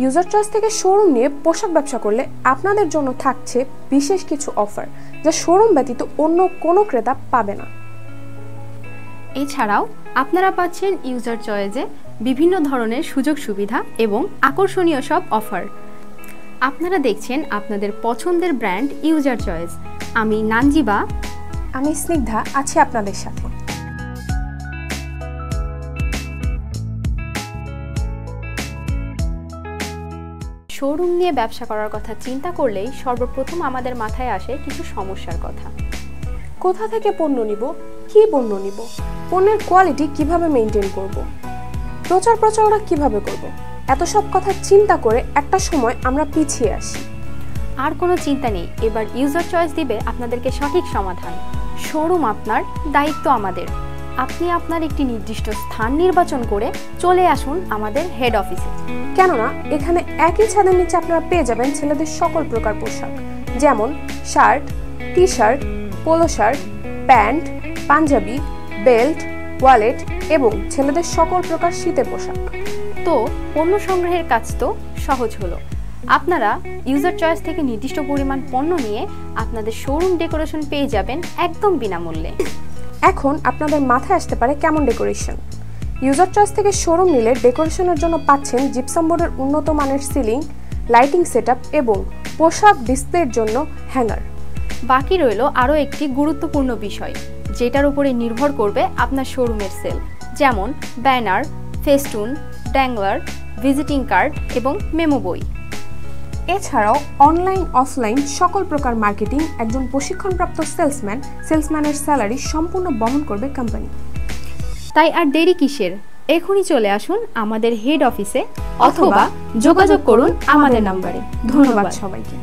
User choice থেকে showroom নিয়ে পোশাক ব্যবসা করলে আপনাদের জন্য থাকছে বিশেষ কিছু অফার, যা শোরুম ব্যতীত অন্য কোনো ক্রেতা পাবে না। এছাড়াও আপনারা পাচ্ছেন ইউজার চয়েসে বিভিন্ন ধরনের সুযোগ সুবিধা এবং আকর্ষণীয় সব অফার। আপনারা দেখছেন আপনাদের পছন্দের ব্র্যান্ড ইউজার চয়েস। আমি নানজিবা, আমি স্নিগ্ধা আছি আপনাদের সাথে। শোরুম নিয়ে ব্যবসা করার কথা চিন্তা করলেই সর্বপ্রথম আমাদের মাথায় আসে কিছু সমস্যার কথা। কোথা থেকে পণ্য নিব, কি পণ্য নিব, পণ্যের কোয়ালিটি কিভাবে মেনটেন করব, প্রচারণা কিভাবে করব, এত সব কথা চিন্তা করে একটা সময় আমরা পিছিয়ে আসি। আর কোনো চিন্তা নেই, এবার ইউজার চয়েস দিবে আপনাদেরকে সঠিক সমাধান। শোরুম আপনার, দায়িত্ব আমাদের। আপনি আপনার একটি নির্দিষ্ট স্থান নির্বাচন করে চলে আসুন আমাদের হেড অফিসে। কেননা এখানে একই ছাদের নিচে আপনারা পেয়ে যাবেন ছেলেদের সকল প্রকার পোশাক, যেমন shirt, T shirt, polo shirt, pant, panjabi, belt, wallet এবং ছেলেদের সকল প্রকার শীতের পোশাক। তো পণ্য সংগ্রহের কাজ তো সহজ হলো। আপনারা ইউজার চয়েস থেকে নির্দিষ্ট পরিমাণ পণ্য নিয়ে আপনাদের শোরুম ডেকোরেশন পেয়ে যাবেন একদম বিনামূল্যে। এখন আপনাদের মাথায় আসতে পারে কেমন ডেকোরেশন। ইউজার চয়েস থেকে শোরুম নিলে ডেকোরেশনের জন্য পাচ্ছেন জিপসাম বোর্ডের উন্নত মানের সিলিং, লাইটিং সেটআপ এবং পোশাক ডিসপ্লের জন্য হ্যাঙ্গার। বাকি রইল আরও একটি গুরুত্বপূর্ণ বিষয়, যেটার উপরে নির্ভর করবে আপনার শোরুমের সেল, যেমন ব্যানার, ফেস্টুন, ড্যাংলার, ভিজিটিং কার্ড এবং মেমো বই। এছাড়াও অনলাইন অফলাইন সকল প্রকার মার্কেটিং একজন প্রশিক্ষণপ্রাপ্ত সেলসম্যানের স্যালারি সম্পূর্ণ বহন করবে কোম্পানি। তাই আর দেরি কিসের, এখনই চলে আসুন আমাদের হেড অফিসে অথবা যোগাযোগ করুন আমাদের নাম্বারে। ধন্যবাদ সবাইকে।